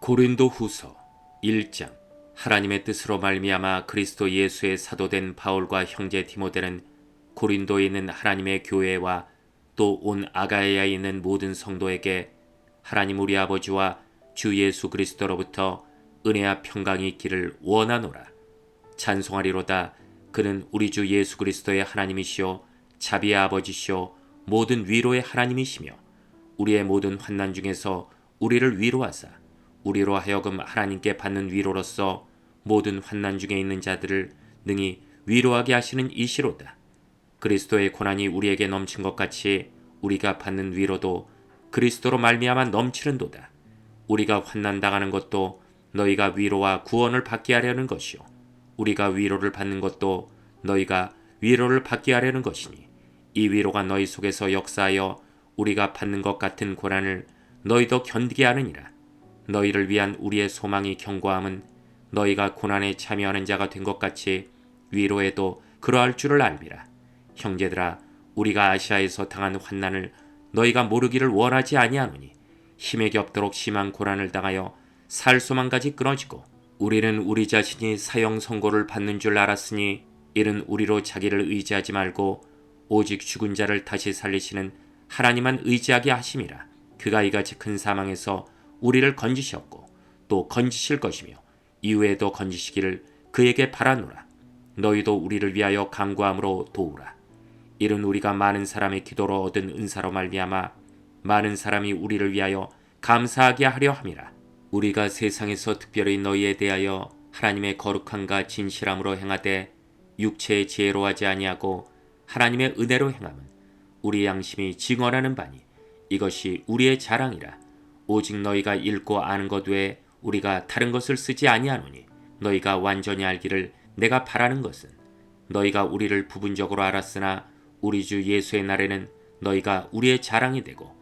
고린도후서 1장. 하나님의 뜻으로 말미암아 그리스도 예수의 사도된 바울과 형제 디모데는 고린도에 있는 하나님의 교회와 또 온 아가야에 있는 모든 성도에게 하나님 우리 아버지와 주 예수 그리스도로부터 은혜와 평강이 있기를 원하노라. 찬송하리로다. 그는 우리 주 예수 그리스도의 하나님이시요 자비의 아버지시요 모든 위로의 하나님이시며 우리의 모든 환난 중에서 우리를 위로하사 우리로 하여금 하나님께 받는 위로로서 모든 환난 중에 있는 자들을 능히 위로하게 하시는 이시로다. 그리스도의 고난이 우리에게 넘친 것 같이 우리가 받는 위로도 그리스도로 말미암아 넘치는도다. 우리가 환난 당하는 것도 너희가 위로와 구원을 받게 하려는 것이요 우리가 위로를 받는 것도 너희가 위로를 받게 하려는 것이니 이 위로가 너희 속에서 역사하여 우리가 받는 것 같은 고난을 너희도 견디게 하느니라. 너희를 위한 우리의 소망이 견고함은 너희가 고난에 참여하는 자가 된 것 같이 위로에도 그러할 줄을 알미라. 형제들아, 우리가 아시아에서 당한 환난을 너희가 모르기를 원하지 아니하노니 힘에게 없도록 심한 고난을 당하여 살 소망까지 끊어지고 우리는 우리 자신이 사형 선고를 받는 줄 알았으니 이는 우리로 자기를 의지하지 말고 오직 죽은 자를 다시 살리시는 하나님만 의지하게 하심이라. 그가 이같이 큰 사망에서 우리를 건지셨고 또 건지실 것이며 이후에도 건지시기를 그에게 바라노라. 너희도 우리를 위하여 간구함으로 도우라. 이는 우리가 많은 사람의 기도로 얻은 은사로 말미암아 많은 사람이 우리를 위하여 감사하게 하려 함이라. 우리가 세상에서 특별히 너희에 대하여 하나님의 거룩함과 진실함으로 행하되 육체의 지혜로 하지 아니하고 하나님의 은혜로 행함은 우리 양심이 증언하는 바니 이것이 우리의 자랑이라. 오직 너희가 읽고 아는 것 외에 우리가 다른 것을 쓰지 아니하노니 너희가 완전히 알기를 내가 바라는 것은 너희가 우리를 부분적으로 알았으나 우리 주 예수의 날에는 너희가 우리의 자랑이 되고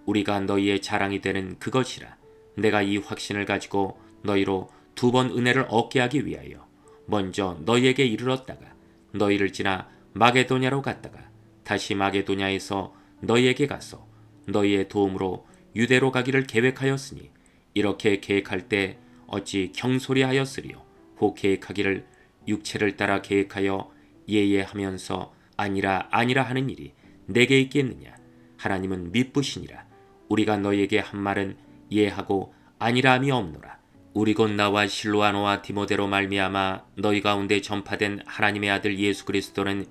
우리가 너희의 자랑이 되는 그것이라. 내가 이 확신을 가지고 너희로 두 번 은혜를 얻게 하기 위하여 먼저 너희에게 이르렀다가 너희를 지나 마게도냐로 갔다가 다시 마게도냐에서 너희에게 가서 너희의 도움으로 유대로 가기를 계획하였으니 이렇게 계획할 때 어찌 경솔히하였으리요. 혹 계획하기를 육체를 따라 계획하여 예예하면서 아니라 하는 일이 내게 있겠느냐. 하나님은 미쁘시니라. 우리가 너희에게 한 말은 예하고 아니라함이 없노라. 우리 곧 나와 실로아노와 디모데로 말미암아 너희 가운데 전파된 하나님의 아들 예수 그리스도는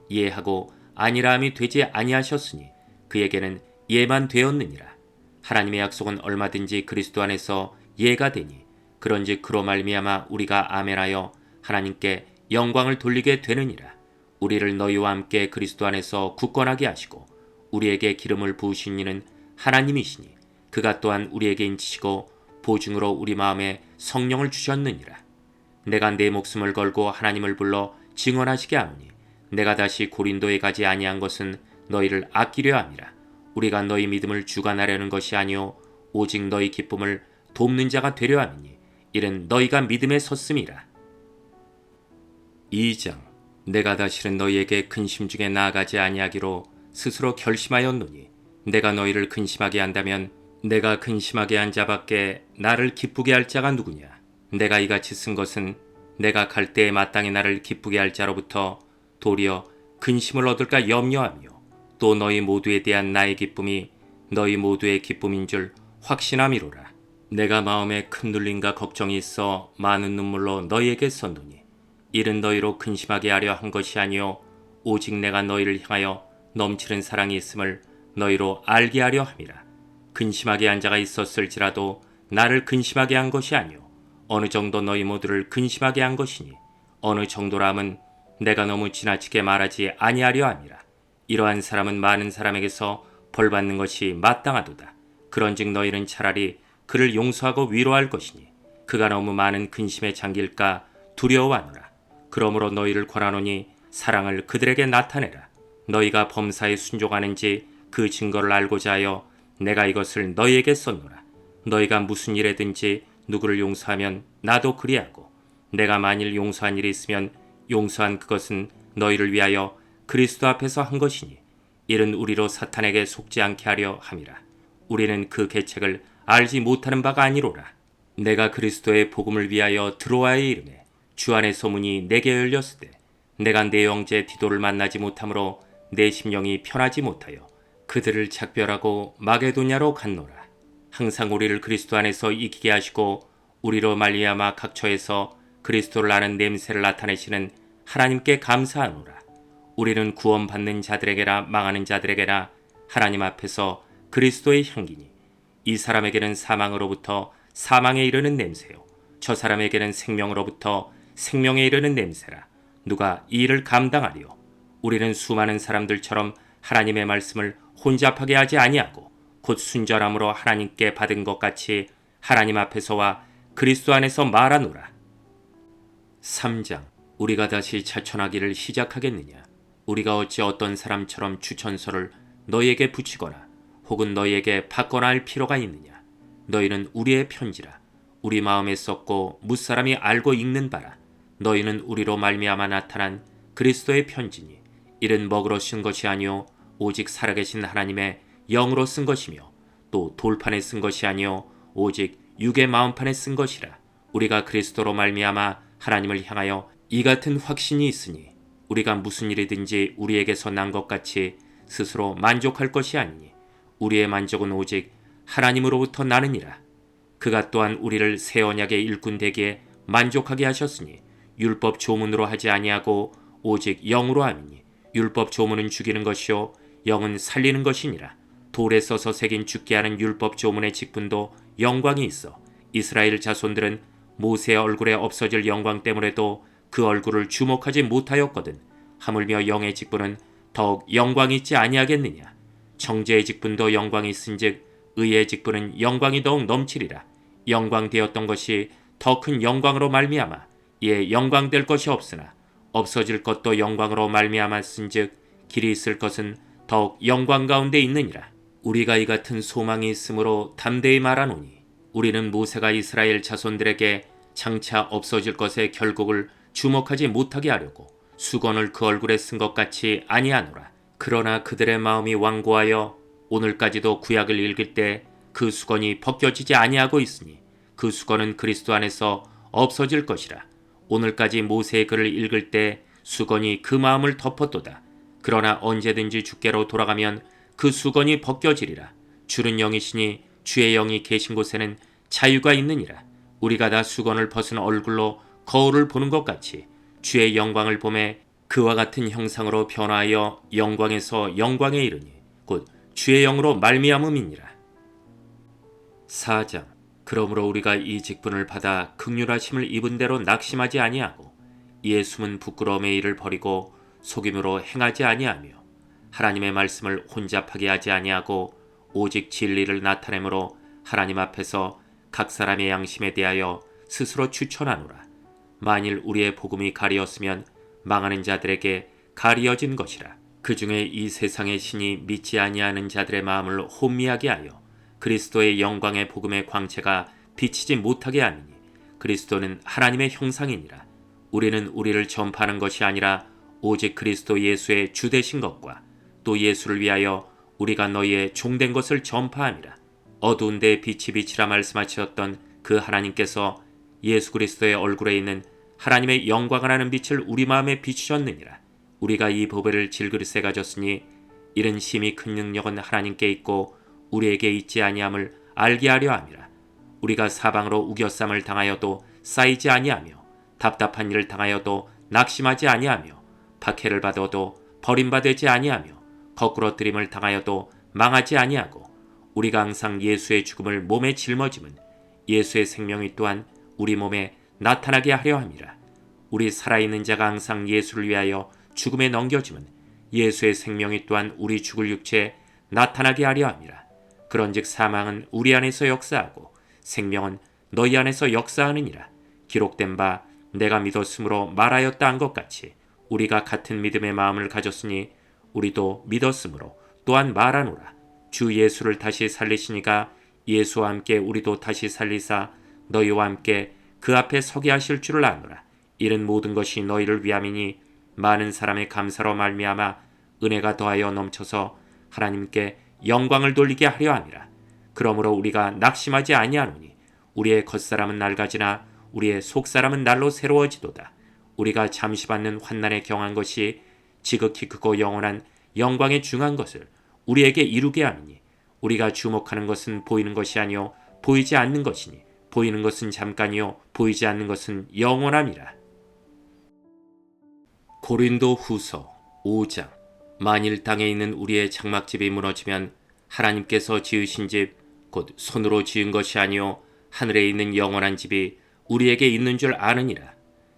예하고 아니라함이 되지 아니하셨으니 그에게는 예만 되었느니라. 하나님의 약속은 얼마든지 그리스도 안에서 예가 되니 그런즉 그로 말미암아 우리가 아멘하여 하나님께 영광을 돌리게 되느니라. 우리를 너희와 함께 그리스도 안에서 굳건하게 하시고 우리에게 기름을 부으신 이는 하나님이시니 그가 또한 우리에게 인치시고 보증으로 우리 마음에 성령을 주셨느니라. 내가 내 목숨을 걸고 하나님을 불러 증언하시게 하노니 내가 다시 고린도에 가지 아니한 것은 너희를 아끼려 함이라. 우리가 너희 믿음을 주관하려는 것이 아니요 오직 너희 기쁨을 돕는 자가 되려 함이니 이는 너희가 믿음에 섰음이라. 2장. 내가 다시는 너희에게 근심 중에 나아가지 아니하기로 스스로 결심하였노니 내가 너희를 근심하게 한다면 내가 근심하게 한 자밖에 나를 기쁘게 할 자가 누구냐. 내가 이같이 쓴 것은 내가 갈 때에 마땅히 나를 기쁘게 할 자로부터 도리어 근심을 얻을까 염려하며 또 너희 모두에 대한 나의 기쁨이 너희 모두의 기쁨인 줄 확신함이로라. 내가 마음에 큰 눌림과 걱정이 있어 많은 눈물로 너희에게 썼노니 이는 너희로 근심하게 하려 한 것이 아니요 오직 내가 너희를 향하여 넘치는 사랑이 있음을 너희로 알게 하려 함이라. 근심하게 한 자가 있었을지라도 나를 근심하게 한 것이 아니요 어느 정도 너희 모두를 근심하게 한 것이니 어느 정도라면 내가 너무 지나치게 말하지 아니하려 함이라. 이러한 사람은 많은 사람에게서 벌받는 것이 마땅하도다. 그런즉 너희는 차라리 그를 용서하고 위로할 것이니 그가 너무 많은 근심에 잠길까 두려워하노라. 그러므로 너희를 권하노니 사랑을 그들에게 나타내라. 너희가 범사에 순종하는지 그 증거를 알고자 하여 내가 이것을 너희에게 썼노라. 너희가 무슨 일에든지 누구를 용서하면 나도 그리하고 내가 만일 용서한 일이 있으면 용서한 그것은 너희를 위하여 그리스도 앞에서 한 것이니 이는 우리로 사탄에게 속지 않게 하려 함이라. 우리는 그 계책을 알지 못하는 바가 아니로라. 내가 그리스도의 복음을 위하여 드로아에 이르매 주 안의 소문이 내게 열렸을 때 내가 내 형제 디도를 만나지 못하므로 내 심령이 편하지 못하여 그들을 작별하고 마게도냐로 갔노라. 항상 우리를 그리스도 안에서 이기게 하시고 우리로 말미암아 각처에서 그리스도를 아는 냄새를 나타내시는 하나님께 감사하노라. 우리는 구원받는 자들에게나 망하는 자들에게나 하나님 앞에서 그리스도의 향기니 이 사람에게는 사망으로부터 사망에 이르는 냄새요 저 사람에게는 생명으로부터 생명에 이르는 냄새라. 누가 이 일을 감당하리요? 우리는 수많은 사람들처럼 하나님의 말씀을 혼잡하게 하지 아니하고 곧 순전함으로 하나님께 받은 것 같이 하나님 앞에서와 그리스도 안에서 말하노라. 3장. 우리가 다시 자천하기를 시작하겠느냐? 우리가 어찌 어떤 사람처럼 추천서를 너희에게 붙이거나 혹은 너희에게 받거나 할 필요가 있느냐? 너희는 우리의 편지라. 우리 마음에 썼고 무사람이 알고 읽는 바라. 너희는 우리로 말미암아 나타난 그리스도의 편지니 이는 먹으로 쓴 것이 아니요 오직 살아계신 하나님의 영으로 쓴 것이며 또 돌판에 쓴 것이 아니요 오직 육의 마음판에 쓴 것이라. 우리가 그리스도로 말미암아 하나님을 향하여 이 같은 확신이 있으니 우리가 무슨 일이든지 우리에게서 난 것 같이 스스로 만족할 것이 아니니 우리의 만족은 오직 하나님으로부터 나느니라. 그가 또한 우리를 새 언약의 일꾼 되기에 만족하게 하셨으니 율법 조문으로 하지 아니하고 오직 영으로 함이니 율법 조문은 죽이는 것이요 영은 살리는 것이니라. 돌에 써서 새긴 죽게 하는 율법 조문의 직분도 영광이 있어 이스라엘 자손들은 모세의 얼굴에 없어질 영광 때문에도 그 얼굴을 주목하지 못하였거든. 하물며 영의 직분은 더욱 영광이 있지 아니하겠느냐? 정죄의 직분도 영광이 있은즉 의의 직분은 영광이 더욱 넘치리라. 영광되었던 것이 더 큰 영광으로 말미암아 이에 영광될 것이 없으나 없어질 것도 영광으로 말미암았은즉 길이 있을 것은 더욱 영광 가운데 있느니라. 우리가 이 같은 소망이 있으므로 담대히 말하노니 우리는 모세가 이스라엘 자손들에게 장차 없어질 것의 결국을 주목하지 못하게 하려고 수건을 그 얼굴에 쓴 것 같이 아니하노라. 그러나 그들의 마음이 완고하여 오늘까지도 구약을 읽을 때 그 수건이 벗겨지지 아니하고 있으니 그 수건은 그리스도 안에서 없어질 것이라. 오늘까지 모세의 글을 읽을 때 수건이 그 마음을 덮었도다. 그러나 언제든지 주께로 돌아가면 그 수건이 벗겨지리라. 주는 영이시니 주의 영이 계신 곳에는 자유가 있느니라. 우리가 다 수건을 벗은 얼굴로 거울을 보는 것 같이 주의 영광을 보매 그와 같은 형상으로 변화하여 영광에서 영광에 이르니 곧 주의 영으로 말미암음이니라. 4장. 그러므로 우리가 이 직분을 받아 긍휼하심을 입은 대로 낙심하지 아니하고 이에 숨은 부끄러움의 일을 버리고 속임으로 행하지 아니하며 하나님의 말씀을 혼잡하게 하지 아니하고 오직 진리를 나타내므로 하나님 앞에서 각 사람의 양심에 대하여 스스로 추천하노라. 만일 우리의 복음이 가리었으면 망하는 자들에게 가리어진 것이라. 그 중에 이 세상의 신이 믿지 아니하는 자들의 마음을 혼미하게 하여 그리스도의 영광의 복음의 광채가 비치지 못하게 함이니 그리스도는 하나님의 형상이니라. 우리는 우리를 전파하는 것이 아니라 오직 그리스도 예수의 주 되신 것과 또 예수를 위하여 우리가 너희의 종된 것을 전파함이라. 어두운 데에 빛이 비치라 말씀하셨던 그 하나님께서 예수 그리스도의 얼굴에 있는 하나님의 영광을 하는 빛을 우리 마음에 비추셨느니라. 우리가 이 보배를 질그릇에 가졌으니 이런 심히 큰 능력은 하나님께 있고 우리에게 있지 아니함을 알게 하려 함이라. 우리가 사방으로 우겨쌈을 당하여도 쌓이지 아니하며 답답한 일을 당하여도 낙심하지 아니하며 박해를 받아도 버림받지 아니하며 거꾸러뜨림을 당하여도 망하지 아니하고 우리가 항상 예수의 죽음을 몸에 짊어짐은 예수의 생명이 또한 우리 몸에 나타나게 하려 함이라. 우리 살아있는 자가 항상 예수를 위하여 죽음에 넘겨짐은 예수의 생명이 또한 우리 죽을 육체에 나타나게 하려 함이라. 그런즉 사망은 우리 안에서 역사하고 생명은 너희 안에서 역사하느니라. 기록된 바 내가 믿었으므로 말하였다 한 것 같이 우리가 같은 믿음의 마음을 가졌으니 우리도 믿었으므로 또한 말하노라. 주 예수를 다시 살리시니까 예수와 함께 우리도 다시 살리사 너희와 함께 그 앞에 서게 하실 줄을 아노라. 이런 모든 것이 너희를 위함이니 많은 사람의 감사로 말미암아 은혜가 더하여 넘쳐서 하나님께 영광을 돌리게 하려 함이라. 그러므로 우리가 낙심하지 아니하노니 우리의 겉사람은 낡아지나 우리의 속사람은 날로 새로워지도다. 우리가 잠시 받는 환난에 경한 것이 지극히 크고 영원한 영광에 중한 것을 우리에게 이루게 하느니 우리가 주목하는 것은 보이는 것이 아니요 보이지 않는 것이니 보이는 것은 잠깐이요 보이지 않는 것은 영원함이라. 고린도 후서 5장. 만일 땅에 있는 우리의 장막집이 무너지면 하나님께서 지으신 집 곧 손으로 지은 것이 아니요 하늘에 있는 영원한 집이 우리에게 있는 줄 아느니라.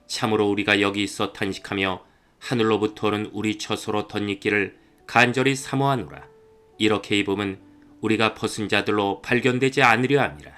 참으로 우리가 여기 있어 탄식하며 하늘로부터 오는 우리 처소로 덧입기를 간절히 사모하노라. 이렇게 입으면 우리가 벗은 자들로 발견되지 않으려 함이라.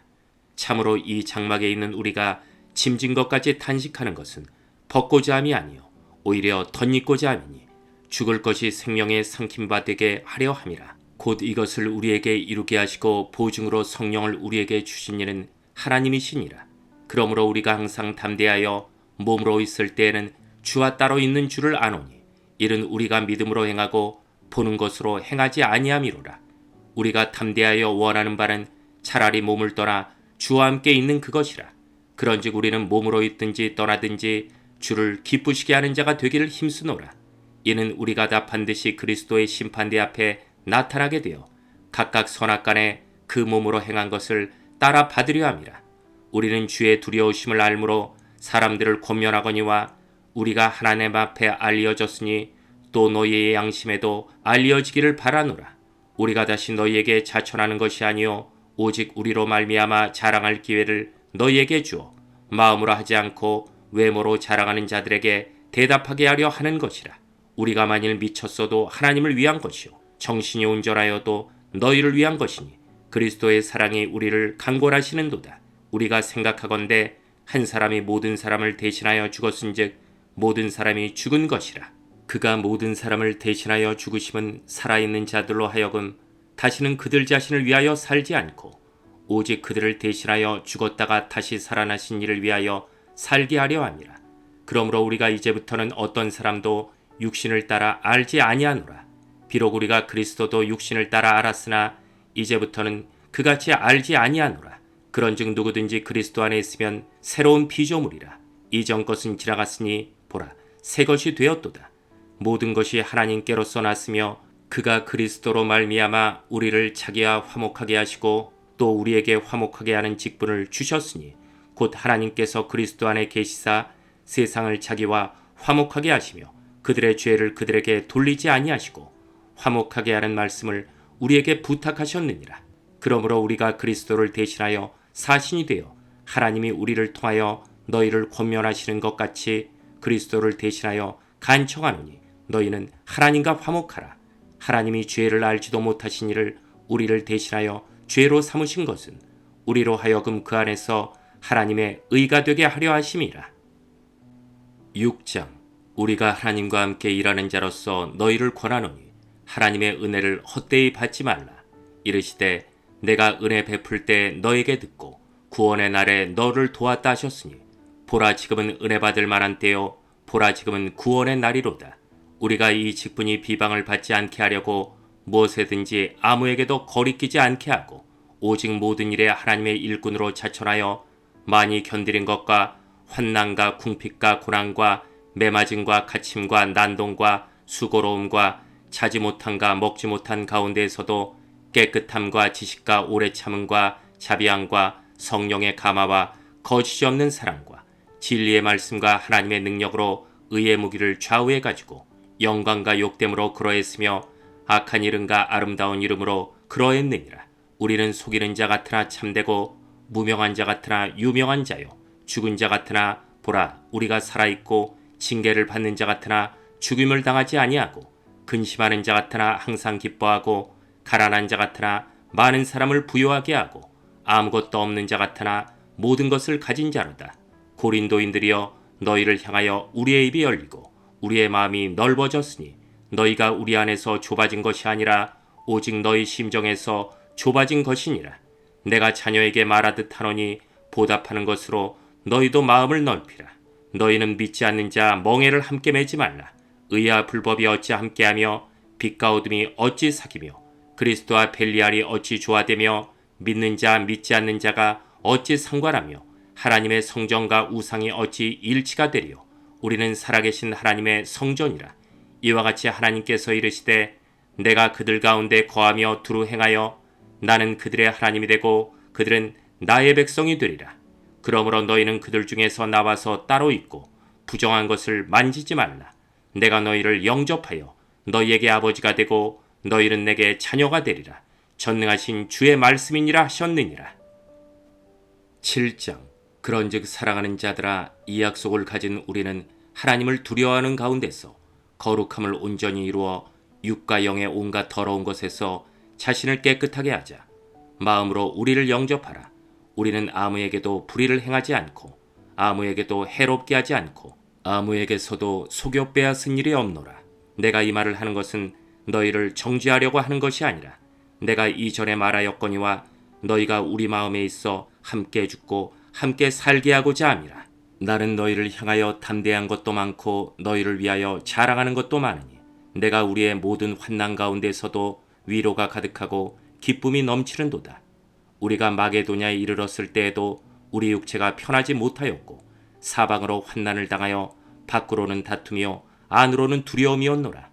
참으로 이 장막에 있는 우리가 짐진 것까지 탄식하는 것은 벗고자 함이 아니요 오히려 덧입고자 함이니 죽을 것이 생명에 삼킴바 되게 하려 함이라. 곧 이것을 우리에게 이루게 하시고 보증으로 성령을 우리에게 주신 이는 하나님이시니라. 그러므로 우리가 항상 담대하여 몸으로 있을 때에는 주와 따로 있는 줄을 아노니 이는 우리가 믿음으로 행하고 보는 것으로 행하지 아니함이로라. 우리가 담대하여 원하는 바는 차라리 몸을 떠나 주와 함께 있는 그것이라. 그런즉 우리는 몸으로 있든지 떠나든지 주를 기쁘시게 하는 자가 되기를 힘쓰노라. 이는 우리가 다 반드시 그리스도의 심판대 앞에 나타나게 되어 각각 선악간에 그 몸으로 행한 것을 따라 받으려 함이라. 우리는 주의 두려우심을 알므로 사람들을 권면하거니와 우리가 하나님 앞에 알려졌으니 또 너희의 양심에도 알려지기를 바라노라. 우리가 다시 너희에게 자천하는 것이 아니요 오직 우리로 말미암아 자랑할 기회를 너희에게 주어 마음으로 하지 않고 외모로 자랑하는 자들에게 대답하게 하려 하는 것이라. 우리가 만일 미쳤어도 하나님을 위한 것이요 정신이 온전하여도 너희를 위한 것이니 그리스도의 사랑이 우리를 강권하시는도다. 우리가 생각하건대 한 사람이 모든 사람을 대신하여 죽었은즉 모든 사람이 죽은 것이라. 그가 모든 사람을 대신하여 죽으심은 살아있는 자들로 하여금 다시는 그들 자신을 위하여 살지 않고 오직 그들을 대신하여 죽었다가 다시 살아나신 이를 위하여 살게 하려 함이라. 그러므로 우리가 이제부터는 어떤 사람도 육신을 따라 알지 아니하노라. 비록 우리가 그리스도도 육신을 따라 알았으나 이제부터는 그같이 알지 아니하노라. 그런즉 누구든지 그리스도 안에 있으면 새로운 피조물이라. 이전 것은 지나갔으니 보라 새 것이 되었도다. 모든 것이 하나님께로서 났으며 그가 그리스도로 말미암아 우리를 자기와 화목하게 하시고 또 우리에게 화목하게 하는 직분을 주셨으니 곧 하나님께서 그리스도 안에 계시사 세상을 자기와 화목하게 하시며 그들의 죄를 그들에게 돌리지 아니하시고 화목하게 하는 말씀을 우리에게 부탁하셨느니라. 그러므로 우리가 그리스도를 대신하여 사신이 되어 하나님이 우리를 통하여 너희를 권면하시는 것 같이 그리스도를 대신하여 간청하노니 너희는 하나님과 화목하라. 하나님이 죄를 알지도 못하신 이를 우리를 대신하여 죄로 삼으신 것은 우리로 하여금 그 안에서 하나님의 의가 되게 하려 하심이라. 6장. 우리가 하나님과 함께 일하는 자로서 너희를 권하노니 하나님의 은혜를 헛되이 받지 말라. 이르시되 내가 은혜 베풀 때 너에게 듣고 구원의 날에 너를 도왔다 하셨으니 보라 지금은 은혜 받을 만한 때요 보라 지금은 구원의 날이로다. 우리가 이 직분이 비방을 받지 않게 하려고 무엇에든지 아무에게도 거리끼지 않게 하고 오직 모든 일에 하나님의 일꾼으로 자천하여 많이 견디는 것과 환난과 궁핍과 고난과 매맞음과 갇힘과 난동과 수고로움과 자지 못함과 먹지 못한 가운데에서도 깨끗함과 지식과 오래 참음과 자비함과 성령의 감화와 거짓이 없는 사랑과 진리의 말씀과 하나님의 능력으로 의의 무기를 좌우해 가지고 영광과 욕됨으로 그러했으며 악한 이름과 아름다운 이름으로 그러했느니라. 우리는 속이는 자 같으나 참되고 무명한 자 같으나 유명한 자요 죽은 자 같으나 보라 우리가 살아있고 징계를 받는 자 같으나 죽임을 당하지 아니하고 근심하는 자 같으나 항상 기뻐하고 가난한 자 같으나 많은 사람을 부유하게 하고 아무것도 없는 자 같으나 모든 것을 가진 자로다. 고린도인들이여 너희를 향하여 우리의 입이 열리고 우리의 마음이 넓어졌으니 너희가 우리 안에서 좁아진 것이 아니라 오직 너희 심정에서 좁아진 것이니라. 내가 자녀에게 말하듯 하노니 보답하는 것으로 너희도 마음을 넓히라. 너희는 믿지 않는 자 멍에를 함께 매지 말라. 의와 불법이 어찌 함께하며 빛과 어둠이 어찌 사귀며 그리스도와 벨리알이 어찌 조화되며 믿는 자 믿지 않는 자가 어찌 상관하며 하나님의 성전과 우상이 어찌 일치가 되리요. 우리는 살아계신 하나님의 성전이라. 이와 같이 하나님께서 이르시되 내가 그들 가운데 거하며 두루 행하여 나는 그들의 하나님이 되고 그들은 나의 백성이 되리라. 그러므로 너희는 그들 중에서 나와서 따로 있고 부정한 것을 만지지 말라. 내가 너희를 영접하여 너희에게 아버지가 되고 너희는 내게 자녀가 되리라. 전능하신 주의 말씀이니라 하셨느니라. 7장. 그런즉 사랑하는 자들아, 이 약속을 가진 우리는 하나님을 두려워하는 가운데서 거룩함을 온전히 이루어 육과 영의 온갖 더러운 것에서 자신을 깨끗하게 하자. 마음으로 우리를 영접하라. 우리는 아무에게도 불의를 행하지 않고 아무에게도 해롭게 하지 않고 아무에게서도 속여 빼앗은 일이 없노라. 내가 이 말을 하는 것은 너희를 정죄하려고 하는 것이 아니라 내가 이전에 말하였거니와 너희가 우리 마음에 있어 함께 죽고 함께 살게 하고자 함이라. 나는 너희를 향하여 담대한 것도 많고 너희를 위하여 자랑하는 것도 많으니 내가 우리의 모든 환난 가운데서도 위로가 가득하고 기쁨이 넘치는도다. 우리가 마게도냐에 이르렀을 때에도 우리 육체가 편하지 못하였고 사방으로 환난을 당하여 밖으로는 다투며 안으로는 두려움이었노라.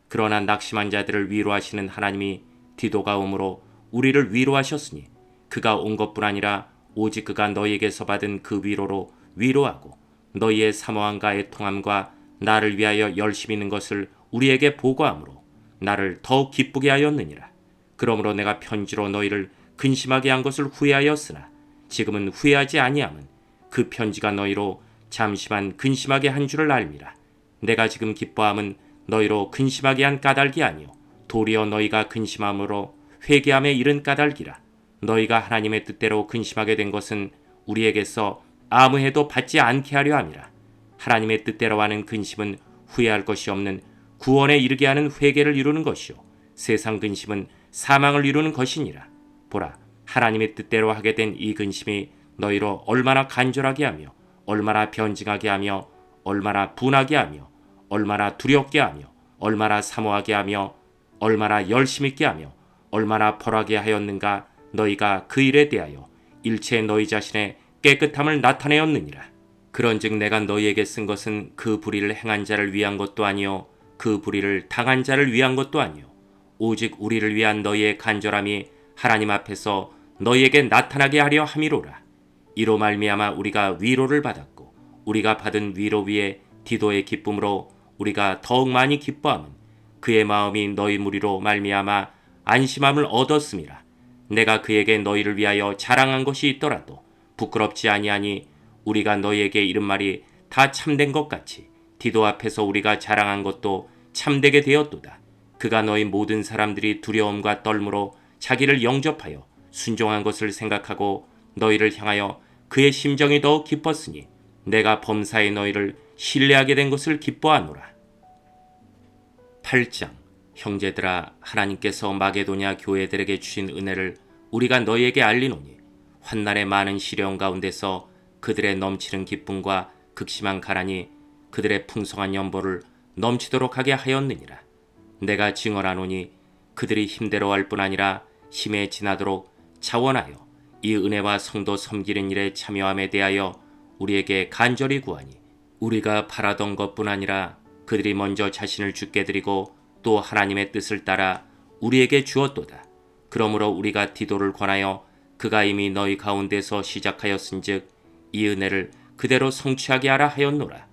그러나 낙심한 자들을 위로하시는 하나님이 디도가 오므로 우리를 위로하셨으니 그가 온 것뿐 아니라 오직 그가 너희에게서 받은 그 위로로 위로하고 너희의 사모함과 애통함과 나를 위하여 열심히 있는 것을 우리에게 보고함으로 나를 더욱 기쁘게 하였느니라. 그러므로 내가 편지로 너희를 근심하게 한 것을 후회하였으나 지금은 후회하지 아니함은 그 편지가 너희로 잠시만 근심하게 한 줄을 알미라. 내가 지금 기뻐함은 너희로 근심하게 한 까닭이 아니요 도리어 너희가 근심함으로 회개함에 이른 까닭이라. 너희가 하나님의 뜻대로 근심하게 된 것은 우리에게서 아무 해도 받지 않게 하려 함이라. 하나님의 뜻대로 하는 근심은 후회할 것이 없는 구원에 이르게 하는 회개를 이루는 것이요 세상 근심은 사망을 이루는 것이니라. 보라, 하나님의 뜻대로 하게 된 이 근심이 너희로 얼마나 간절하게 하며 얼마나 변증하게 하며 얼마나 분하게 하며 얼마나 두렵게 하며 얼마나 사모하게 하며 얼마나 열심 있게 하며 얼마나 벌하게 하였는가. 너희가 그 일에 대하여 일체 너희 자신의 깨끗함을 나타내었느니라. 그런즉 내가 너희에게 쓴 것은 그 불의를 행한 자를 위한 것도 아니요 그 불의를 당한 자를 위한 것도 아니요 오직 우리를 위한 너희의 간절함이 하나님 앞에서 너희에게 나타나게 하려 함이로라. 이로 말미암아 우리가 위로를 받았고 우리가 받은 위로 위에 디도의 기쁨으로 우리가 더욱 많이 기뻐함은 그의 마음이 너희 무리로 말미암아 안심함을 얻었음이라. 내가 그에게 너희를 위하여 자랑한 것이 있더라도 부끄럽지 아니하니 우리가 너희에게 이른 말이 다 참된 것 같이 디도 앞에서 우리가 자랑한 것도 참되게 되었도다. 그가 너희 모든 사람들이 두려움과 떨므로 자기를 영접하여 순종한 것을 생각하고 너희를 향하여 그의 심정이 더욱 기뻤으니 내가 범사에 너희를 신뢰하게 된 것을 기뻐하노라. 8장. 형제들아, 하나님께서 마게도냐 교회들에게 주신 은혜를 우리가 너희에게 알리노니 환난의 많은 시련 가운데서 그들의 넘치는 기쁨과 극심한 가난이 그들의 풍성한 연보를 넘치도록 하게 하였느니라. 내가 증언하노니 그들이 힘대로할 뿐 아니라 힘에 지나도록 자원하여 이 은혜와 성도 섬기는 일에 참여함에 대하여 우리에게 간절히 구하니 우리가 바라던 것뿐 아니라 그들이 먼저 자신을 주께 드리고 또 하나님의 뜻을 따라 우리에게 주었도다. 그러므로 우리가 디도를 권하여 그가 이미 너희 가운데서 시작하였은즉 이 은혜를 그대로 성취하게 하라 하였노라.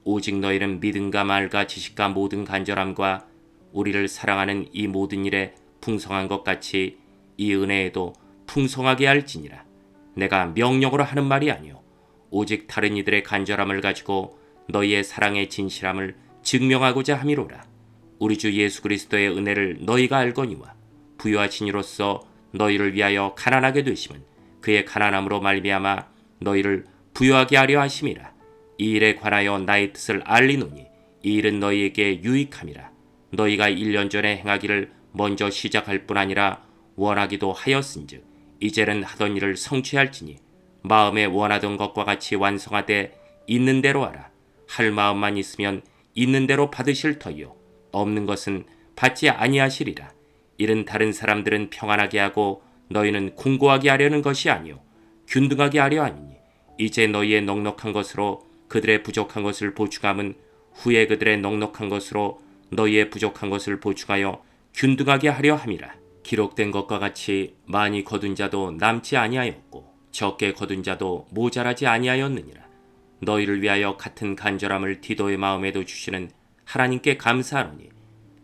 오직 너희는 믿음과 말과 지식과 모든 간절함과 우리를 사랑하는 이 모든 일에 풍성한 것 같이 이 은혜에도 풍성하게 할지니라. 내가 명령으로 하는 말이 아니요 오직 다른 이들의 간절함을 가지고 너희의 사랑의 진실함을 증명하고자 함이로라. 우리 주 예수 그리스도의 은혜를 너희가 알거니와 부요하신 이로써 너희를 위하여 가난하게 되심은 그의 가난함으로 말미암아 너희를 부요하게 하려 하심이라. 이 일에 관하여 나의 뜻을 알리노니 이 일은 너희에게 유익함이라. 너희가 1년 전에 행하기를 먼저 시작할 뿐 아니라 원하기도 하였은즉 이제는 하던 일을 성취할지니 마음에 원하던 것과 같이 완성하되 있는 대로 하라. 할 마음만 있으면 있는 대로 받으실 터이요 없는 것은 받지 아니하시리라. 이는 다른 사람들은 평안하게 하고 너희는 공고하게 하려는 것이 아니요 균등하게 하려 함이니 이제 너희의 넉넉한 것으로 그들의 부족한 것을 보충함은 후에 그들의 넉넉한 것으로 너희의 부족한 것을 보충하여 균등하게 하려 함이라. 기록된 것과 같이 많이 거둔 자도 남지 아니하였고 적게 거둔 자도 모자라지 아니하였느니라. 너희를 위하여 같은 간절함을 디도의 마음에도 주시는 하나님께 감사하노니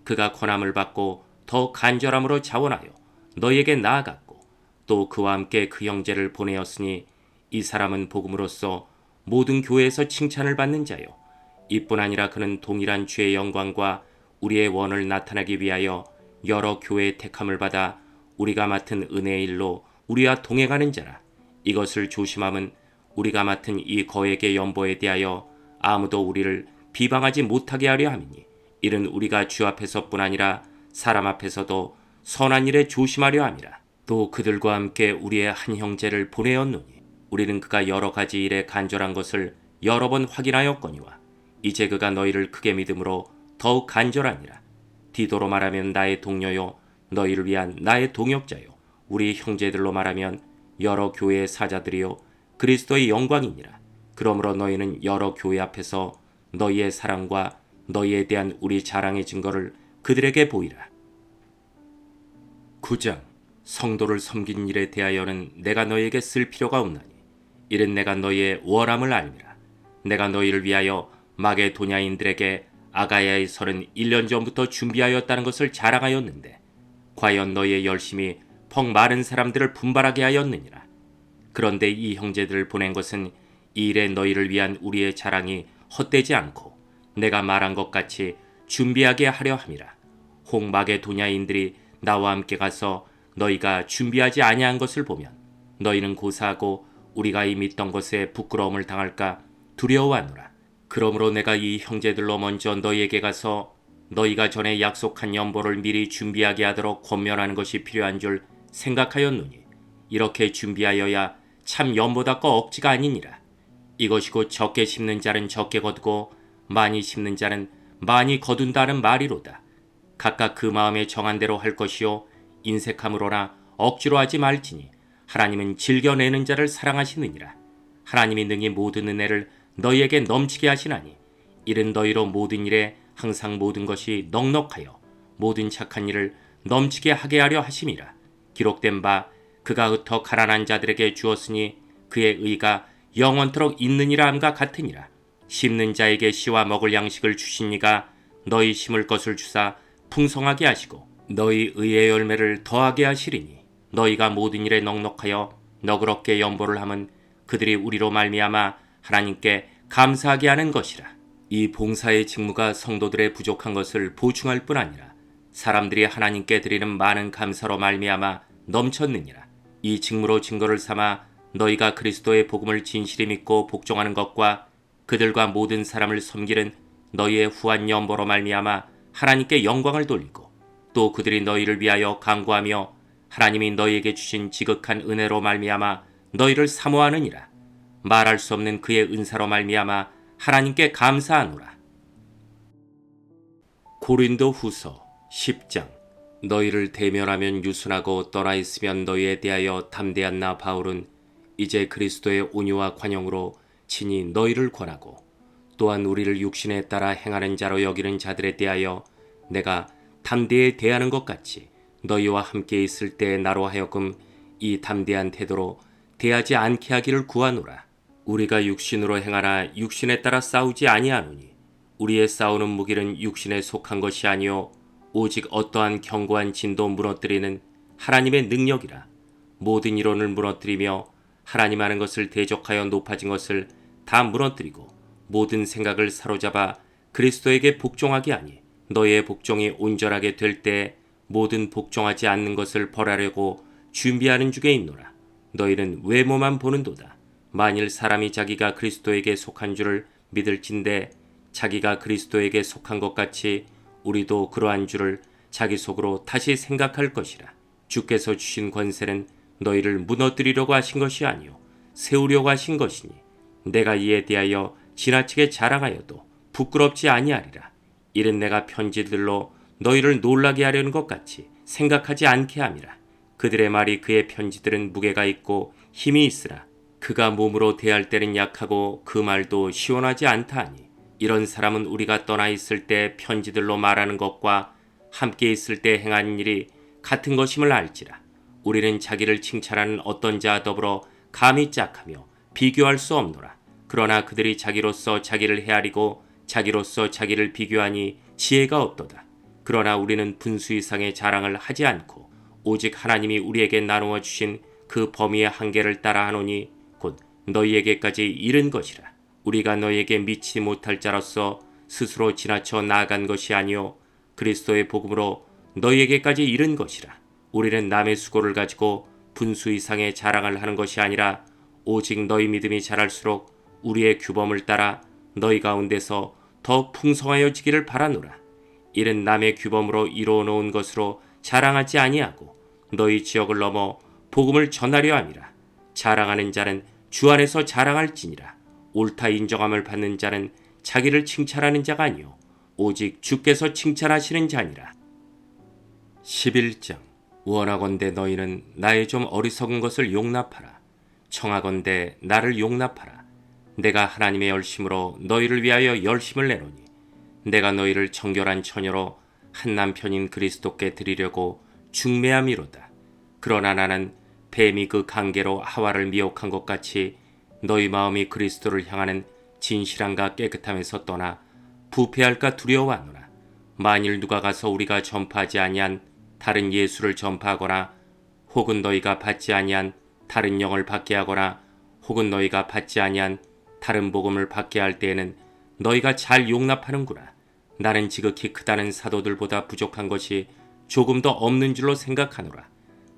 그가 권함을 받고 더 간절함으로 자원하여 너희에게 나아갔고 또 그와 함께 그 형제를 보내었으니 이 사람은 복음으로써 모든 교회에서 칭찬을 받는 자요 이뿐 아니라 그는 동일한 주의 영광과 우리의 원을 나타내기 위하여 여러 교회의 택함을 받아 우리가 맡은 은혜의 일로 우리와 동행하는 자라. 이것을 조심함은 우리가 맡은 이 거액의 연보에 대하여 아무도 우리를 비방하지 못하게 하려 함이니 이는 우리가 주 앞에서뿐 아니라 사람 앞에서도 선한 일에 조심하려 함이라. 또 그들과 함께 우리의 한 형제를 보내었노니 우리는 그가 여러 가지 일에 간절한 것을 여러 번 확인하였거니와 이제 그가 너희를 크게 믿음으로 더욱 간절하니라. 디도로 말하면 나의 동료요 너희를 위한 나의 동역자요 우리 형제들로 말하면 여러 교회의 사자들이요 그리스도의 영광이니라. 그러므로 너희는 여러 교회 앞에서 너희의 사랑과 너희에 대한 우리 자랑의 증거를 그들에게 보이라. 9장 성도를 섬긴 일에 대하여는 내가 너희에게 쓸 필요가 없나니 이는 내가 너희의 월함을 알미라. 내가 너희를 위하여 마게도냐인들에게 아가야의 설은 1년 전부터 준비하였다는 것을 자랑하였는데 과연 너희의 열심이 퍽 많은 사람들을 분발하게 하였느니라. 그런데 이 형제들을 보낸 것은 이 일에 너희를 위한 우리의 자랑이 헛되지 않고 내가 말한 것 같이 준비하게 하려 함이라. 혹 마게도냐인들이 나와 함께 가서 너희가 준비하지 아니한 것을 보면 너희는 고사하고 우리가 이 믿던 것에 부끄러움을 당할까 두려워하노라. 그러므로 내가 이 형제들로 먼저 너희에게 가서 너희가 전에 약속한 연보를 미리 준비하게 하도록 권면하는 것이 필요한 줄 생각하였노니 이렇게 준비하여야 참 연보답고 억지가 아니니라. 이것이 곧 적게 심는 자는 적게 거두고 많이 심는 자는 많이 거둔다는 말이로다. 각각 그 마음에 정한 대로 할 것이요 인색함으로나 억지로 하지 말지니 하나님은 즐겨내는 자를 사랑하시느니라. 하나님이 능히 모든 은혜를 너희에게 넘치게 하시나니 이는 너희로 모든 일에 항상 모든 것이 넉넉하여 모든 착한 일을 넘치게 하게 하려 하심이라. 기록된 바 그가 흩어 가난한 자들에게 주었으니 그의 의가 영원토록 있느니라 함과 같으니라. 심는 자에게 씨와 먹을 양식을 주시니가 너희 심을 것을 주사 풍성하게 하시고 너희 의의 열매를 더하게 하시리니 너희가 모든 일에 넉넉하여 너그럽게 연보를 함은 그들이 우리로 말미암아 하나님께 감사하게 하는 것이라. 이 봉사의 직무가 성도들의 부족한 것을 보충할 뿐 아니라 사람들이 하나님께 드리는 많은 감사로 말미암아 넘쳤느니라. 이 직무로 증거를 삼아 너희가 그리스도의 복음을 진실히 믿고 복종하는 것과 그들과 모든 사람을 섬기는 너희의 후한 연보로 말미암아 하나님께 영광을 돌리고 또 그들이 너희를 위하여 간구하며 하나님이 너희에게 주신 지극한 은혜로 말미암아 너희를 사모하느니라. 말할 수 없는 그의 은사로 말미암아 하나님께 감사하노라. 고린도 후서 10장. 너희를 대면하면 유순하고 떠나 있으면 너희에 대하여 담대한 나 바울은 이제 그리스도의 온유와 관용으로 친히 너희를 권하고 또한 우리를 육신에 따라 행하는 자로 여기는 자들에 대하여 내가 담대히 대하는 것 같이 너희와 함께 있을 때 나로 하여금 이 담대한 태도로 대하지 않게 하기를 구하노라. 우리가 육신으로 행하나 육신에 따라 싸우지 아니하노니 우리의 싸우는 무기는 육신에 속한 것이 아니요 오직 어떠한 견고한 진도 무너뜨리는 하나님의 능력이라. 모든 이론을 무너뜨리며 하나님 하는 것을 대적하여 높아진 것을 다 무너뜨리고 모든 생각을 사로잡아 그리스도에게 복종하게 하니 너희의 복종이 온전하게 될 때 모든 복종하지 않는 것을 벌하려고 준비하는 중에 있노라. 너희는 외모만 보는도다. 만일 사람이 자기가 그리스도에게 속한 줄을 믿을진대 자기가 그리스도에게 속한 것 같이 우리도 그러한 줄을 자기 속으로 다시 생각할 것이라. 주께서 주신 권세는 너희를 무너뜨리려고 하신 것이 아니요 세우려고 하신 것이니 내가 이에 대하여 지나치게 자랑하여도 부끄럽지 아니하리라. 이는 내가 편지들로 너희를 놀라게 하려는 것 같이 생각하지 않게 함이라. 그들의 말이 그의 편지들은 무게가 있고 힘이 있으나 그가 몸으로 대할 때는 약하고 그 말도 시원하지 않다 하니 이런 사람은 우리가 떠나 있을 때 편지들로 말하는 것과 함께 있을 때 행하는 일이 같은 것임을 알지라. 우리는 자기를 칭찬하는 어떤 자와 더불어 감히 짝하며 비교할 수 없노라. 그러나 그들이 자기로서 자기를 헤아리고 자기로서 자기를 비교하니 지혜가 없도다. 그러나 우리는 분수 이상의 자랑을 하지 않고 오직 하나님이 우리에게 나누어 주신 그 범위의 한계를 따라 하노니 곧 너희에게까지 이른 것이라. 우리가 너희에게 미치지 못할 자로서 스스로 지나쳐 나아간 것이 아니요 그리스도의 복음으로 너희에게까지 이른 것이라. 우리는 남의 수고를 가지고 분수 이상의 자랑을 하는 것이 아니라 오직 너희 믿음이 자랄수록 우리의 규범을 따라 너희 가운데서 더 풍성하여지기를 바라노라. 이는 남의 규범으로 이루어 놓은 것으로 자랑하지 아니하고 너희 지역을 넘어 복음을 전하려 함이라. 자랑하는 자는 주 안에서 자랑할지니라. 옳다 인정함을 받는 자는 자기를 칭찬하는 자가 아니요 오직 주께서 칭찬하시는 자니라. 11장. 원하건대 너희는 나의 좀 어리석은 것을 용납하라. 청하건대 나를 용납하라. 내가 하나님의 열심으로 너희를 위하여 열심을 내노니 내가 너희를 정결한 처녀로 한 남편인 그리스도께 드리려고 중매함이로다. 그러나 나는 뱀이 그 관계로 하와를 미혹한 것 같이 너희 마음이 그리스도를 향하는 진실함과 깨끗함에서 떠나 부패할까 두려워하노라. 만일 누가 가서 우리가 전파하지 아니한 다른 예수를 전파하거나 혹은 너희가 받지 아니한 다른 영을 받게 하거나 혹은 너희가 받지 아니한 다른 복음을 받게 할 때에는 너희가 잘 용납하는구나. 나는 지극히 크다는 사도들보다 부족한 것이 조금 더 없는 줄로 생각하노라.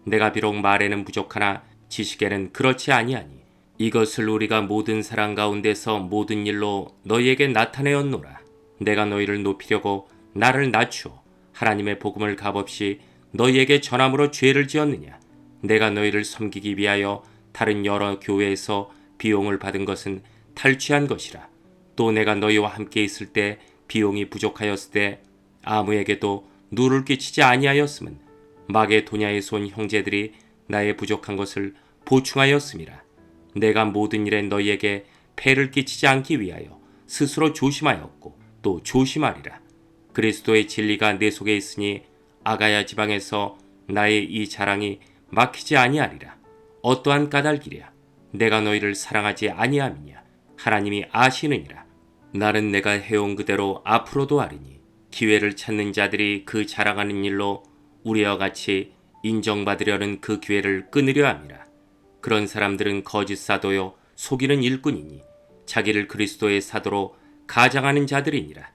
내가 비록 말에는 부족하나 지식에는 그렇지 아니하니 이것을 우리가 모든 사람 가운데서 모든 일로 너희에게 나타내었노라. 내가 너희를 높이려고 나를 낮추어 하나님의 복음을 값없이 너희에게 전함으로 죄를 지었느냐. 내가 너희를 섬기기 위하여 다른 여러 교회에서 비용을 받은 것은 탈취한 것이라. 또 내가 너희와 함께 있을 때 비용이 부족하였을 때 아무에게도 누를 끼치지 아니하였음은 마게도냐에서 온 형제들이 나의 부족한 것을 보충하였음이라. 내가 모든 일에 너희에게 폐를 끼치지 않기 위하여 스스로 조심하였고 또 조심하리라. 그리스도의 진리가 내 속에 있으니 아가야 지방에서 나의 이 자랑이 막히지 아니하리라. 어떠한 까닭이랴. 내가 너희를 사랑하지 아니함이냐. 하나님이 아시느니라. 나는 내가 해온 그대로 앞으로도 하리니 기회를 찾는 자들이 그 자랑하는 일로 우리와 같이 인정받으려는 그 기회를 끊으려 함이라. 그런 사람들은 거짓 사도요 속이는 일꾼이니 자기를 그리스도의 사도로 가장하는 자들이니라.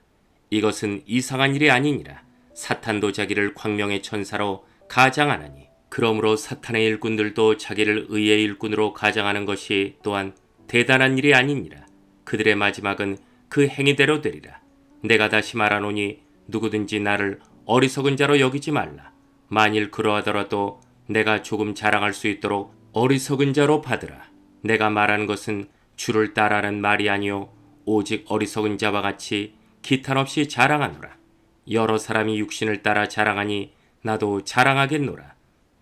이것은 이상한 일이 아니니라. 사탄도 자기를 광명의 천사로 가장하나니 그러므로 사탄의 일꾼들도 자기를 의의 일꾼으로 가장하는 것이 또한 대단한 일이 아니니라. 그들의 마지막은 그 행위대로 되리라. 내가 다시 말하노니 누구든지 나를 어리석은 자로 여기지 말라. 만일 그러하더라도 내가 조금 자랑할 수 있도록 어리석은 자로 받으라. 내가 말하는 것은 주를 따라하는 말이 아니요 오직 어리석은 자와 같이 기탄 없이 자랑하노라. 여러 사람이 육신을 따라 자랑하니 나도 자랑하겠노라.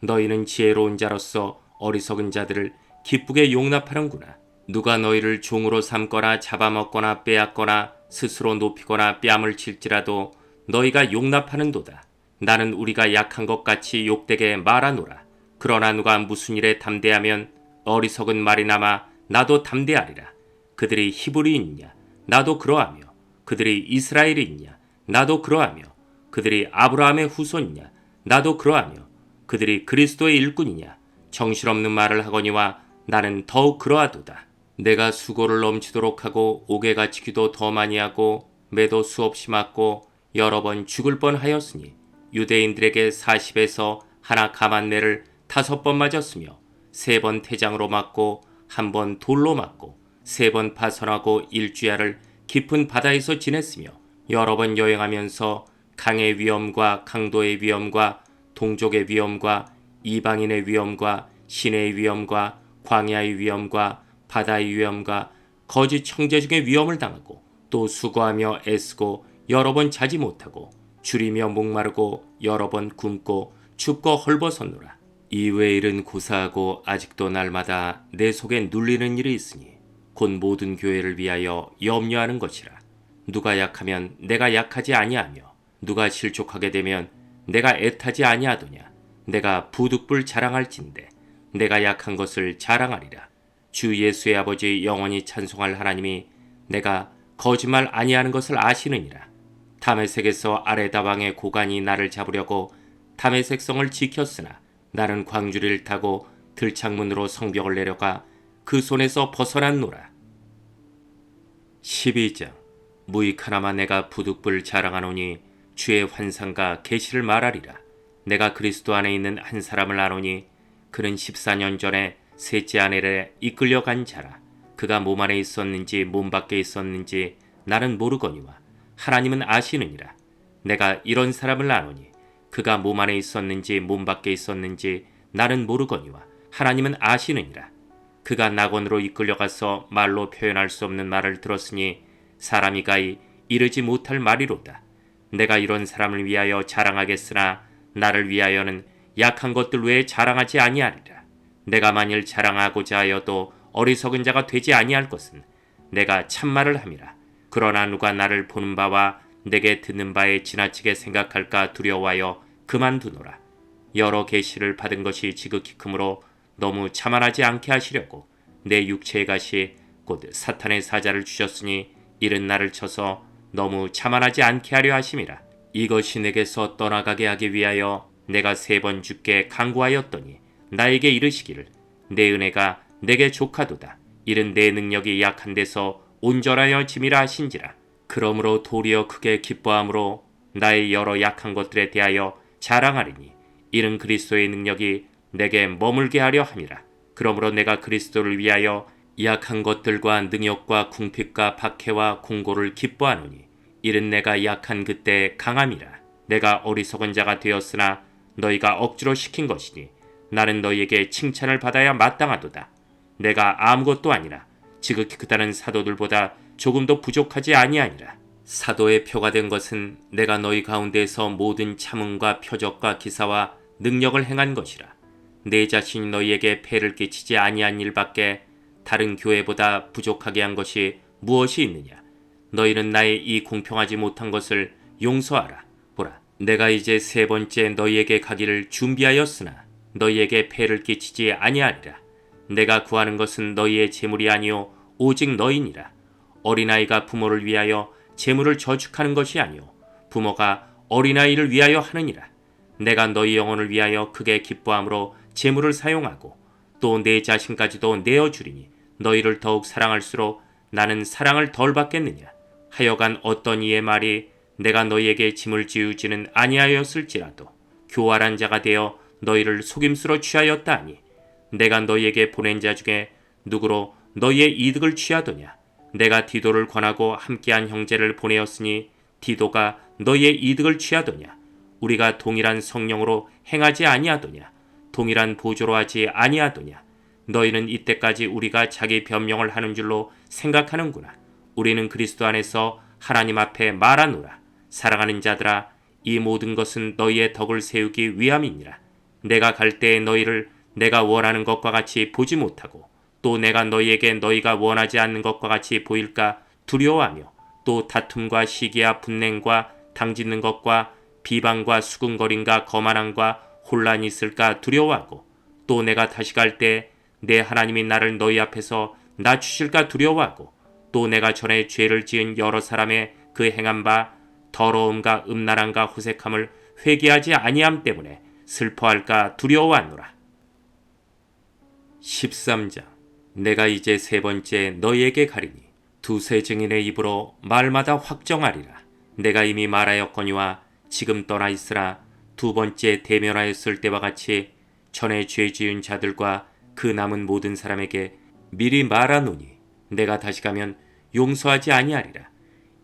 너희는 지혜로운 자로서 어리석은 자들을 기쁘게 용납하는구나. 누가 너희를 종으로 삼거나 잡아먹거나 빼앗거나 스스로 높이거나 뺨을 칠지라도 너희가 용납하는도다. 나는 우리가 약한 것 같이 욕되게 말하노라. 그러나 누가 무슨 일에 담대하면 어리석은 말이나마 나도 담대하리라. 그들이 히브리인이냐 나도 그러하며 그들이 이스라엘이냐 나도 그러하며 그들이 아브라함의 후손이냐 나도 그러하며 그들이 그리스도의 일꾼이냐 정신없는 말을 하거니와 나는 더욱 그러하도다. 내가 수고를 넘치도록 하고 옥에 갇히기도 더 많이 하고 매도 수없이 맞고 여러 번 죽을 뻔하였으니 유대인들에게 40에서 하나 가만내를 5번 맞았으며 3번 태장으로 맞고 1번 돌로 맞고 3번 파선하고 일주야를 깊은 바다에서 지냈으며 여러 번 여행하면서 강의 위험과 강도의 위험과 동족의 위험과 이방인의 위험과 신의 위험과 광야의 위험과 바다의 위험과 거짓 청재중의 위험을 당하고 또 수고하며 애쓰고 여러 번 자지 못하고 줄이며 목마르고 여러 번 굶고 춥고 헐벗었노라. 이외의 일은 고사하고 아직도 날마다 내 속에 눌리는 일이 있으니 곧 모든 교회를 위하여 염려하는 것이라. 누가 약하면 내가 약하지 아니하며 누가 실족하게 되면 내가 애타지 아니하더냐. 내가 부득불 자랑할진대 내가 약한 것을 자랑하리라. 주 예수의 아버지 영원히 찬송할 하나님이 내가 거짓말 아니하는 것을 아시느니라. 다메섹에서 아레다왕의 고관이 나를 잡으려고 다메섹 성을 지켰으나 나는 광주리를 타고 들창문으로 성벽을 내려가 그 손에서 벗어났노라. 12장. 무익하나마 내가 부득불 자랑하노니 주의 환상과 계시를 말하리라. 내가 그리스도 안에 있는 한 사람을 아노니 그는 14년 전에 셋째 아내를 이끌려간 자라. 그가 몸 안에 있었는지 몸 밖에 있었는지 나는 모르거니와 하나님은 아시느니라. 내가 이런 사람을 아노니 그가 몸 안에 있었는지 몸 밖에 있었는지 나는 모르거니와 하나님은 아시느니라. 그가 낙원으로 이끌려가서 말로 표현할 수 없는 말을 들었으니 사람이 가히 이르지 못할 말이로다. 내가 이런 사람을 위하여 자랑하겠으나 나를 위하여는 약한 것들 외에 자랑하지 아니하리라. 내가 만일 자랑하고자 하여도 어리석은 자가 되지 아니할 것은 내가 참말을 함이라. 그러나 누가 나를 보는 바와 내게 듣는 바에 지나치게 생각할까 두려워하여 그만두노라. 여러 계시를 받은 것이 지극히 크므로 너무 자만하지 않게 하시려고 내 육체의 가시 곧 사탄의 사자를 주셨으니 이른 나를 쳐서 너무 자만하지 않게 하려 하심이라. 이것이 내게서 떠나가게 하기 위하여 내가 3번 주께 간구하였더니 나에게 이르시기를 내 은혜가 내게 족하도다. 이른 내 능력이 약한 데서 온전하여 짐이라 하신지라. 그러므로 도리어 크게 기뻐함으로 나의 여러 약한 것들에 대하여 자랑하리니 이른 그리스도의 능력이 내게 머물게 하려 함이라. 그러므로 내가 그리스도를 위하여 약한 것들과 능욕과 궁핍과 박해와 공고를 기뻐하노니 이른 내가 약한 그때 강함이라. 내가 어리석은 자가 되었으나 너희가 억지로 시킨 것이니 나는 너희에게 칭찬을 받아야 마땅하도다. 내가 아무것도 아니라 지극히 크다는 사도들보다 조금도 부족하지 아니하니라. 사도의 표가 된 것은 내가 너희 가운데에서 모든 참음과 표적과 기사와 능력을 행한 것이라. 내 자신이 너희에게 폐를 끼치지 아니한 일밖에 다른 교회보다 부족하게 한 것이 무엇이 있느냐. 너희는 나의 이 공평하지 못한 것을 용서하라. 보라, 내가 이제 3번째 너희에게 가기를 준비하였으나 너희에게 폐를 끼치지 아니하리라. 내가 구하는 것은 너희의 재물이 아니요 오직 너희니라. 어린아이가 부모를 위하여 재물을 저축하는 것이 아니요 부모가 어린아이를 위하여 하느니라. 내가 너희 영혼을 위하여 크게 기뻐함으로 재물을 사용하고 또 내 자신까지도 내어주리니 너희를 더욱 사랑할수록 나는 사랑을 덜 받겠느냐. 하여간 어떤 이의 말이 내가 너희에게 짐을 지우지는 아니하였을지라도 교활한 자가 되어 너희를 속임수로 취하였다 하니 내가 너희에게 보낸 자 중에 누구로 너희의 이득을 취하더냐. 내가 디도를 권하고 함께한 형제를 보내었으니 디도가 너희의 이득을 취하더냐. 우리가 동일한 성령으로 행하지 아니하더냐. 동일한 보조로 하지 아니하더냐. 너희는 이때까지 우리가 자기 변명을 하는 줄로 생각하는구나. 우리는 그리스도 안에서 하나님 앞에 말하노라. 사랑하는 자들아, 이 모든 것은 너희의 덕을 세우기 위함이니라. 내가 갈 때에 너희를 내가 원하는 것과 같이 보지 못하고 또 내가 너희에게 너희가 원하지 않는 것과 같이 보일까 두려워하며 또 다툼과 시기와 분냉과 당짓는 것과 비방과 수군거림과 거만함과 혼란이 있을까 두려워하고 또 내가 다시 갈 때 내 하나님이 나를 너희 앞에서 낮추실까 두려워하고 또 내가 전에 죄를 지은 여러 사람의 그 행한 바 더러움과 음란함과 호색함을 회개하지 아니함 때문에 슬퍼할까 두려워하노라. 13장. 내가 이제 3번째 너희에게 가리니 두세 증인의 입으로 말마다 확정하리라. 내가 이미 말하였거니와 지금 떠나 있으라. 2번째 대면하였을 때와 같이 전에 죄 지은 자들과 그 남은 모든 사람에게 미리 말하노니 내가 다시 가면 용서하지 아니하리라.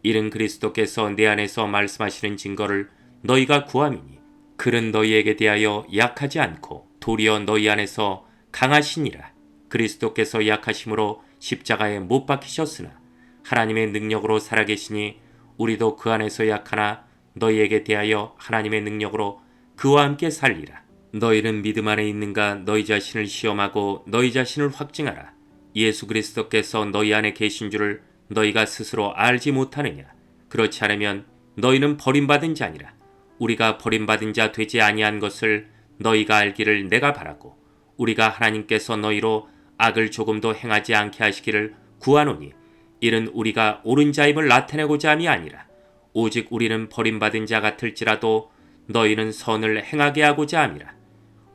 이는 그리스도께서 내 안에서 말씀하시는 증거를 너희가 구함이니 그는 너희에게 대하여 약하지 않고 도리어 너희 안에서 강하시니라. 그리스도께서 약하심으로 십자가에 못 박히셨으나 하나님의 능력으로 살아계시니 우리도 그 안에서 약하나 너희에게 대하여 하나님의 능력으로 그와 함께 살리라. 너희는 믿음 안에 있는가? 너희 자신을 시험하고 너희 자신을 확증하라. 예수 그리스도께서 너희 안에 계신 줄을 너희가 스스로 알지 못하느냐? 그렇지 않으면 너희는 버림받은 자니라. 우리가 버림받은 자 되지 아니한 것을 너희가 알기를 내가 바라고, 우리가 하나님께서 너희로 악을 조금도 행하지 않게 하시기를 구하노니, 이는 우리가 옳은 자임을 나타내고자 함이 아니라 오직 우리는 버림받은 자 같을지라도 너희는 선을 행하게 하고자 함이라.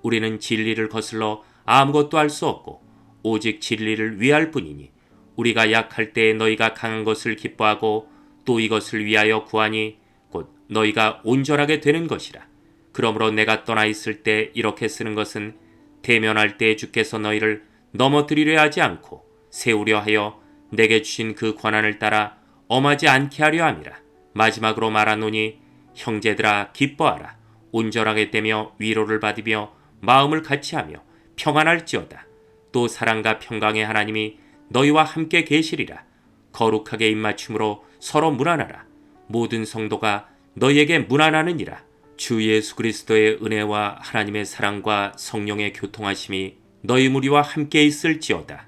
우리는 진리를 거슬러 아무것도 할 수 없고 오직 진리를 위할 뿐이니, 우리가 약할 때에 너희가 강한 것을 기뻐하고 또 이것을 위하여 구하니 곧 너희가 온전하게 되는 것이라. 그러므로 내가 떠나 있을 때 이렇게 쓰는 것은 대면할 때에 주께서 너희를 넘어뜨리려 하지 않고 세우려 하여 내게 주신 그 권한을 따라 엄하지 않게 하려 함이라. 마지막으로 말하노니, 형제들아 기뻐하라. 온전하게 되며 위로를 받으며 마음을 같이하며 평안할지어다. 또 사랑과 평강의 하나님이 너희와 함께 계시리라. 거룩하게 입맞춤으로 서로 문안하라. 모든 성도가 너희에게 문안하느니라. 주 예수 그리스도의 은혜와 하나님의 사랑과 성령의 교통하심이 너희 무리와 함께 있을지어다.